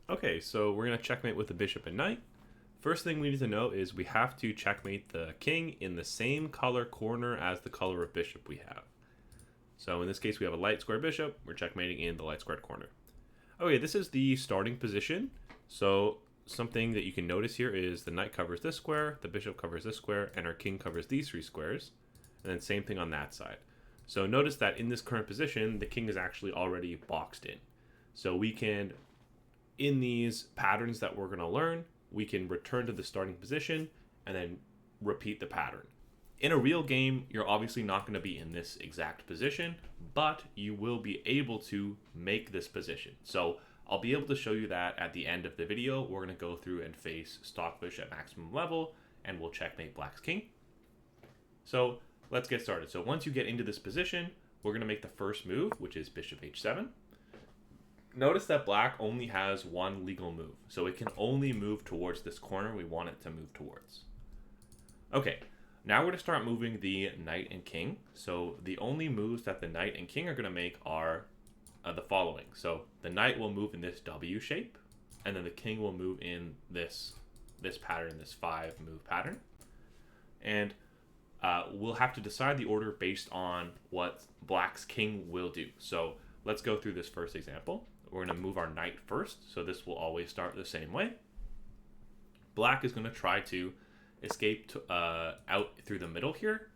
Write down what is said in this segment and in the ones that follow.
Okay, so we're going to checkmate with the bishop and knight. First thing we need to know is we have to checkmate the king in the same color corner as the color of bishop we have. So in this case, we have a light square bishop. We're checkmating in the light squared corner. Okay, this is the starting position. So something that you can notice here is the knight covers this square, the bishop covers this square, and our king covers these three squares. And then same thing on that side. So notice that in this current position, the king is actually already boxed in. So we can, in these patterns that we're going to learn, we can return to the starting position and then repeat the pattern. In a real game, you're obviously not going to be in this exact position, but you will be able to make this position. So I'll be able to show you that at the end of the video. We're going to go through and face stockfish at maximum level, and we'll checkmate black's king. So let's get started. So once you get into this position, we're going to make the first move, which is bishop h7. Notice that black only has one legal move, so it can only move towards this corner we want it to move towards. Okay, now we're going to start moving the knight and king. So the only moves that the knight and king are going to make are the following. So the knight will move in this W shape, and then the king will move in this pattern, this 5-move pattern. And we'll have to decide the order based on what black's king will do. So let's go through this first example. We're going to move our knight first, so this will always start the same way. Black is going to try to escape out through the middle here.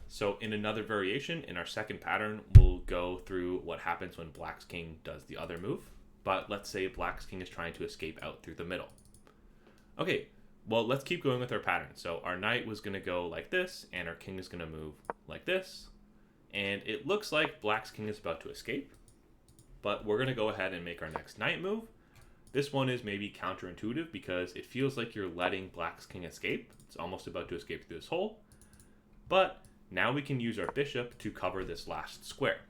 So in another variation, in our second pattern, we'll go through what happens when black's king does the other move. But let's say black's king is trying to escape out through the middle. Okay, well, let's keep going with our pattern. So our knight was going to go like this, and our king is going to move like this. And it looks like black's king is about to escape. But we're going to go ahead and make our next knight move. This one is maybe counterintuitive because it feels like you're letting black's king escape. It's almost about to escape through this hole. But now we can use our bishop to cover this last square.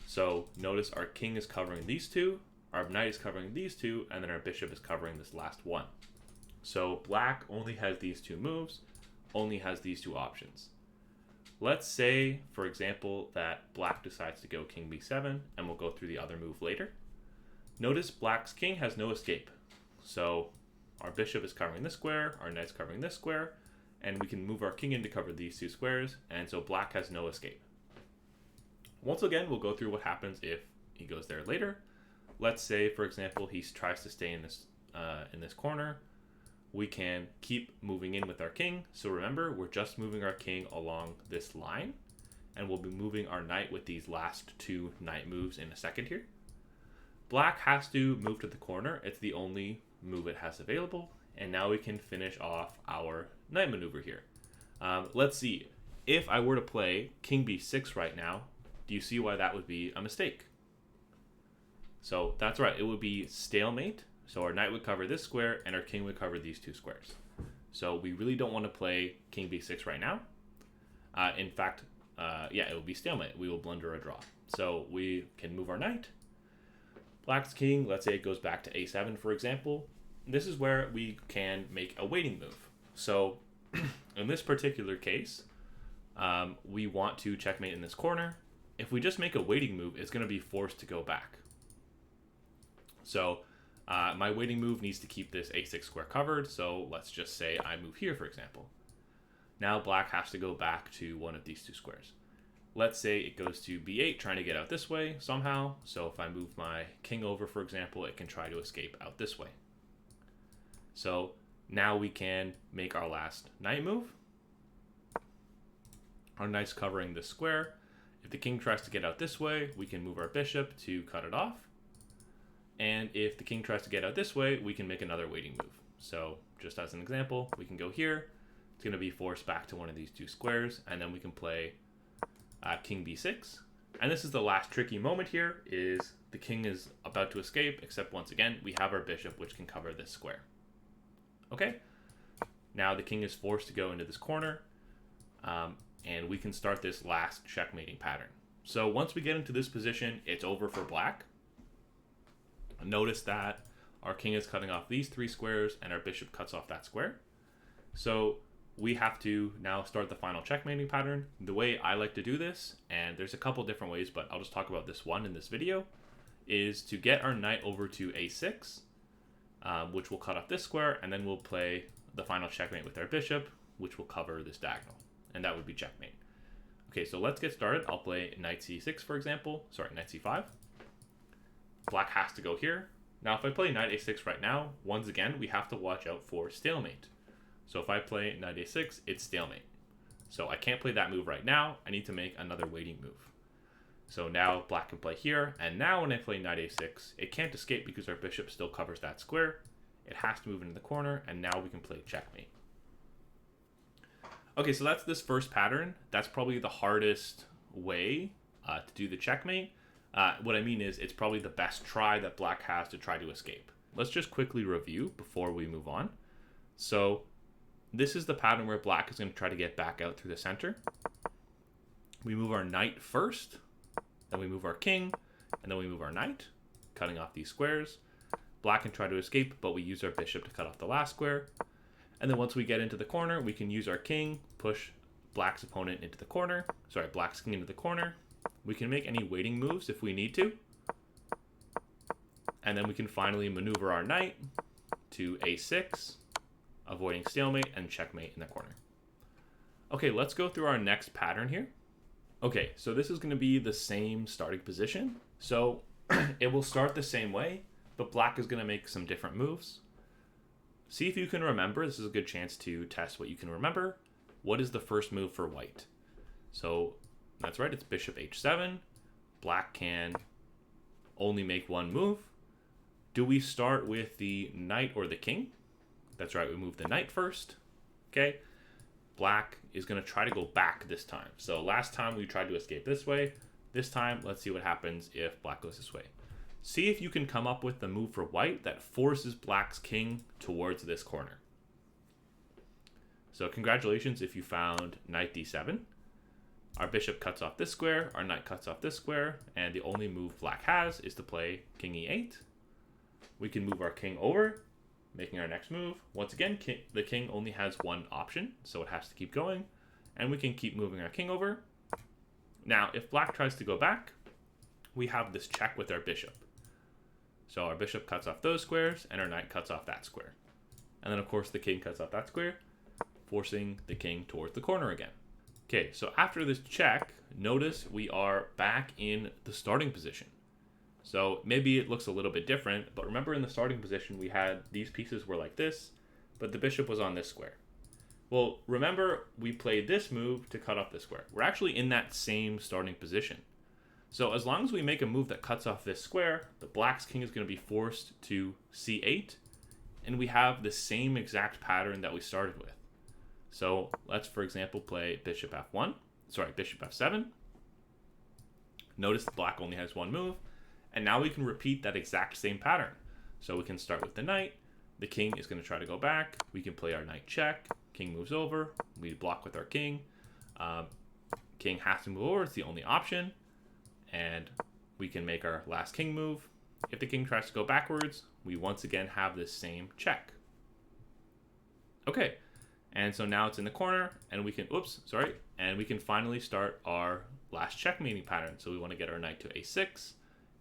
So notice our king is covering these two, our knight is covering these two, and then our bishop is covering this last one. So black only has these two moves, only has these two options. Let's say, for example, that black decides to go king b7, and we'll go through the other move later. Notice black's king has no escape. So our bishop is covering this square, our knight's covering this square, and we can move our king in to cover these two squares, and so black has no escape. Once again, we'll go through what happens if he goes there later. Let's say, for example, he tries to stay in this corner. We can keep moving in with our king. So remember, we're just moving our king along this line, and we'll be moving our knight with these last two knight moves in a second here. Black has to move to the corner. It's the only move it has available, and now we can finish off our knight maneuver here. Let's see. If I were to play king b6 right now, do you see why that would be a mistake? So that's right. It would be stalemate. So our knight would cover this square, and our king would cover these two squares. So we really don't want to play king b6 right now. In fact, it will be stalemate. We will blunder a draw. So we can move our knight. Black's king, let's say it goes back to a7, for example. This is where we can make a waiting move. So in this particular case, we want to checkmate in this corner. If we just make a waiting move, it's going to be forced to go back. So my waiting move needs to keep this a6 square covered, so let's just say I move here, for example. Now black has to go back to one of these two squares. Let's say it goes to b8, trying to get out this way somehow. So if I move my king over, for example, it can try to escape out this way. So now we can make our last knight move. Our knight's covering this square. If the king tries to get out this way, we can move our bishop to cut it off. And if the king tries to get out this way, we can make another waiting move. So just as an example, we can go here. It's going to be forced back to one of these two squares, and then we can play king b6. And this is the last tricky moment here, is the king is about to escape, except once again, we have our bishop, which can cover this square. Okay, now the king is forced to go into this corner, and we can start this last checkmating pattern. So once we get into this position, it's over for black. Notice that our king is cutting off these three squares, and our bishop cuts off that square. So we have to now start the final checkmating pattern. The way I like to do this, and there's a couple different ways, but I'll just talk about this one in this video, is to get our knight over to a6, which will cut off this square, and then we'll play the final checkmate with our bishop, which will cover this diagonal, and that would be checkmate. Okay, so let's get started. I'll play knight c6, for example. Sorry, knight c5. Black has to go here. Now, if I play knight a6 right now, once again, we have to watch out for stalemate. So if I play knight a6, it's stalemate. So I can't play that move right now. I need to make another waiting move. So now black can play here, and now when I play knight a6, it can't escape because our bishop still covers that square. It has to move into the corner, and now we can play checkmate. Okay, so that's this first pattern. That's probably the hardest way to do the checkmate. What I mean is it's probably the best try that black has to try to escape. Let's just quickly review before we move on. So this is the pattern where black is going to try to get back out through the center. We move our knight first, then we move our king, and then we move our knight, cutting off these squares. Black can try to escape, but we use our bishop to cut off the last square. And then once we get into the corner, we can use our king, push black's opponent into the corner. Sorry, black's king into the corner. We can make any waiting moves if we need to. And then we can finally maneuver our knight to a6, avoiding stalemate and checkmate in the corner. Okay, let's go through our next pattern here. Okay, so this is going to be the same starting position. So it will start the same way, but black is going to make some different moves. See if you can remember. This is a good chance to test what you can remember. What is the first move for white? So that's right, it's bishop h7. Black can only make one move. Do we start with the knight or the king? That's right, we move the knight first. Okay, black is going to try to go back this time. So last time we tried to escape this way. This time, let's see what happens if black goes this way. See if you can come up with the move for white that forces black's king towards this corner. So congratulations if you found knight d7. Our bishop cuts off this square, our knight cuts off this square, and the only move black has is to play king e8. We can move our king over, making our next move. Once again, the king only has one option, so it has to keep going. And we can keep moving our king over. Now, if black tries to go back, we have this check with our bishop. So our bishop cuts off those squares, and our knight cuts off that square. And then, of course, the king cuts off that square, forcing the king towards the corner again. Okay, so after this check, notice we are back in the starting position. So maybe it looks a little bit different, but remember in the starting position we had these pieces were like this, but the bishop was on this square. Well, remember we played this move to cut off this square. We're actually in that same starting position. So as long as we make a move that cuts off this square, the black's king is going to be forced to c8, and we have the same exact pattern that we started with. So let's, for example, play bishop f7. Notice the black only has one move, and now we can repeat that exact same pattern. So we can start with the knight. The king is going to try to go back. We can play our knight check. King moves over. We block with our king. King has to move over. It's the only option. And we can make our last king move. If the king tries to go backwards, we once again have this same check. Okay, and so now it's in the corner, and we can, and we can finally start our last checkmating pattern. So we want to get our knight to a6,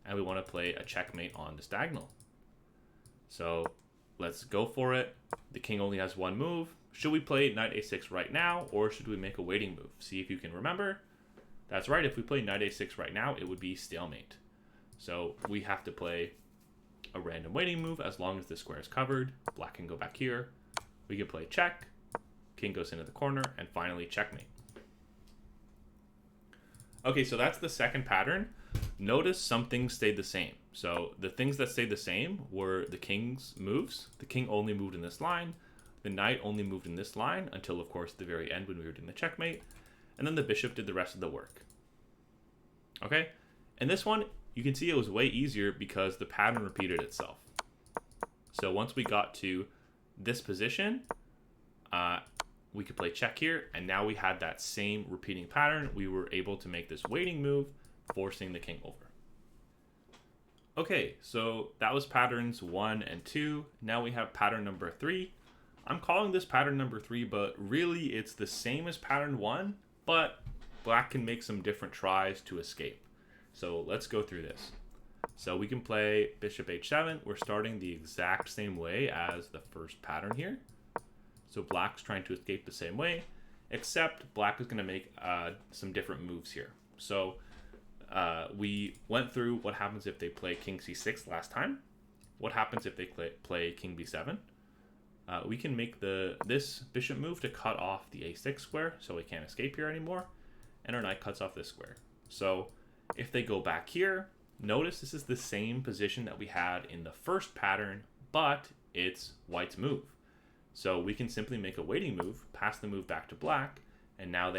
and we want to play a checkmate on this diagonal. So let's go for it. The king only has one move. Should we play knight a6 right now, or should we make a waiting move? See if you can remember. That's right, if we play knight a6 right now, it would be stalemate. So we have to play a random waiting move as long as the square is covered. Black can go back here. We can play check. King goes into the corner, and finally checkmate. Okay, so that's the second pattern. Notice some things stayed the same. So the things that stayed the same were the king's moves. The king only moved in this line. The knight only moved in this line until, of course, the very end when we were doing the checkmate. And then the bishop did the rest of the work. Okay? And this one, you can see it was way easier because the pattern repeated itself. So once we got to this position, we could play check here, and now we had that same repeating pattern. We were able to make this waiting move, forcing the king over. Okay, so that was patterns 1 and 2. Now we have pattern number 3. I'm calling this pattern number 3, but really it's the same as pattern 1, but black can make some different tries to escape. So let's go through this. So we can play bishop h7. We're starting the exact same way as the first pattern here. So black's trying to escape the same way, except black is going to make some different moves here. So we went through what happens if they play king c6 last time. What happens if they play king b7? We can make this bishop move to cut off the a6 square, so we can't escape here anymore, and our knight cuts off this square. So if they go back here, notice this is the same position that we had in the first pattern, but it's white's move. So we can simply make a waiting move, pass the move back to black, and now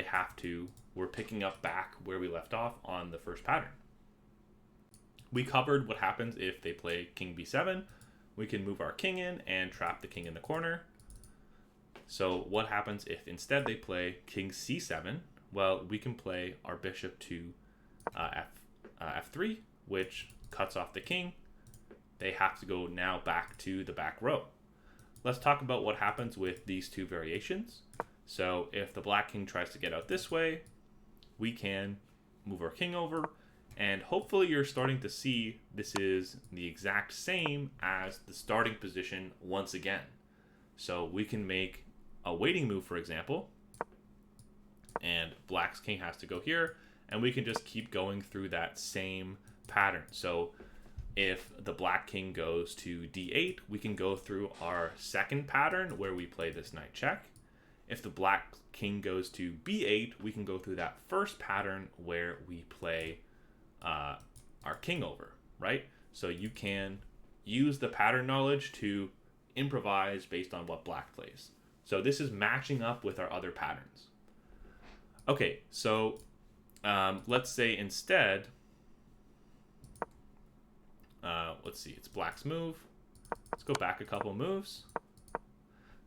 we're picking up back where we left off on the first pattern. We covered what happens if they play king b7. We can move our king in and trap the king in the corner. So what happens if instead they play king c7? Well, we can play our bishop to f3, which cuts off the king. They have to go now back to the back row. Let's talk about what happens with these two variations. So if the black king tries to get out this way, we can move our king over, and hopefully you're starting to see this is the exact same as the starting position once again. So we can make a waiting move, for example, and black's king has to go here, and we can just keep going through that same pattern. So if the black king goes to d8, we can go through our second pattern where we play this knight check. If the black king goes to b8, we can go through that first pattern where we play our king over, right? So you can use the pattern knowledge to improvise based on what black plays. So this is matching up with our other patterns. Okay, so let's say instead, let's see, it's black's move. Let's go back a couple moves.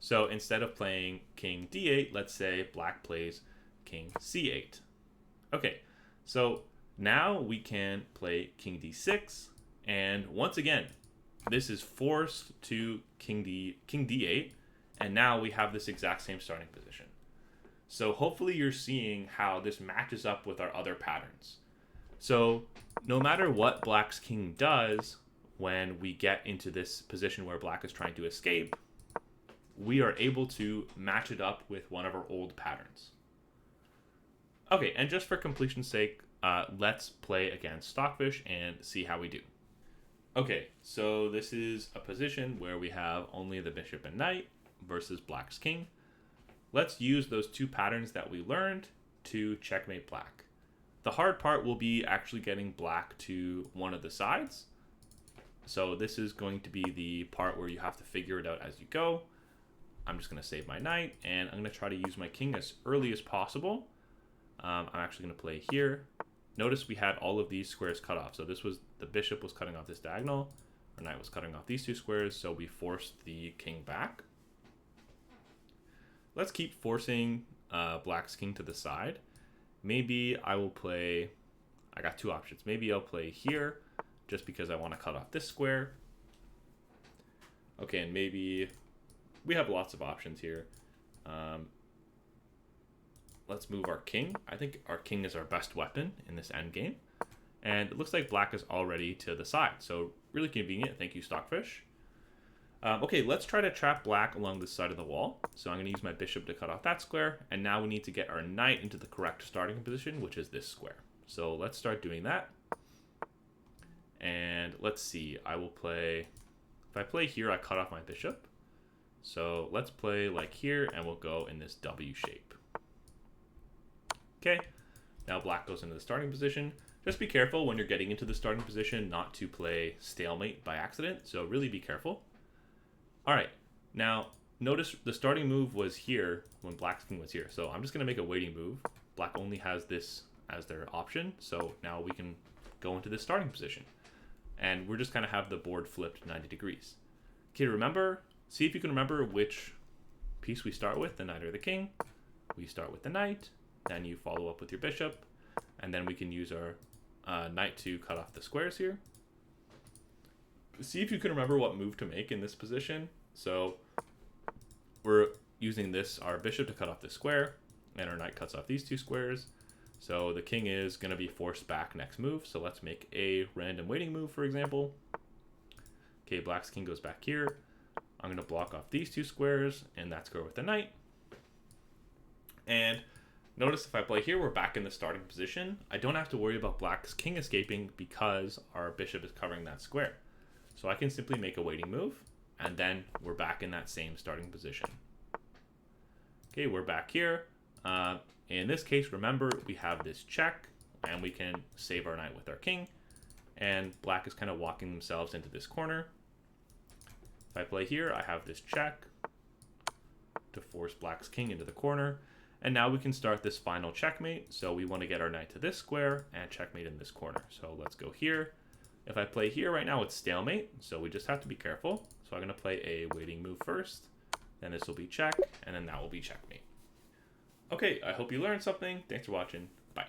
So instead of playing king d8, let's say black plays king c8. Okay, so now we can play king d6, and once again, this is forced to king d8, and now we have this exact same starting position. So hopefully you're seeing how this matches up with our other patterns. So no matter what black's king does, when we get into this position where black is trying to escape, we are able to match it up with one of our old patterns. Okay, and just for completion's sake, let's play against stockfish and see how we do. Okay, so this is a position where we have only the bishop and knight versus black's king. Let's use those two patterns that we learned to checkmate black. The hard part will be actually getting black to one of the sides. So this is going to be the part where you have to figure it out as you go. I'm just going to save my knight, and I'm going to try to use my king as early as possible. I'm actually going to play here. Notice we had all of these squares cut off. So this was, the bishop was cutting off this diagonal, our knight was cutting off these two squares, so we forced the king back. Let's keep forcing black's king to the side. Maybe I will play, I got two options. Maybe I'll play here, just because I want to cut off this square. Okay, and maybe we have lots of options here. Let's move our king. I think our king is our best weapon in this endgame. And it looks like black is already to the side. So really convenient. Thank you, stockfish. Okay, let's try to trap black along this side of the wall. So I'm going to use my bishop to cut off that square. And now we need to get our knight into the correct starting position, which is this square. So let's start doing that. And let's see. I will play... If I play here, I cut off my bishop. So let's play like here, and we'll go in this W shape. Okay, now black goes into the starting position. Just be careful when you're getting into the starting position not to play stalemate by accident, so really be careful. All right, now notice the starting move was here when black's king was here, so I'm just going to make a waiting move. Black only has this as their option, so now we can go into this starting position. And we're just going to have the board flipped 90 degrees. Okay, remember, see if you can remember which piece we start with, the knight or the king. We start with the knight. Then you follow up with your bishop, and then we can use our knight to cut off the squares here. See if you can remember what move to make in this position. So we're using this, our bishop, to cut off this square, and our knight cuts off these two squares. So the king is going to be forced back next move. So let's make a random waiting move, for example. Okay, black's king goes back here. I'm going to block off these two squares, and that's go with the knight. And notice if I play here, we're back in the starting position. I don't have to worry about black's king escaping because our bishop is covering that square. So I can simply make a waiting move, and then we're back in that same starting position. Okay, we're back here. In this case, remember, we have this check, and we can save our knight with our king. And black is kind of walking themselves into this corner. If I play here, I have this check to force black's king into the corner. And now we can start this final checkmate. So we want to get our knight to this square and checkmate in this corner. So let's go here. If I play here right now, it's stalemate. So we just have to be careful. So I'm going to play a waiting move first. Then this will be check, and then that will be checkmate. Okay, I hope you learned something. Thanks for watching.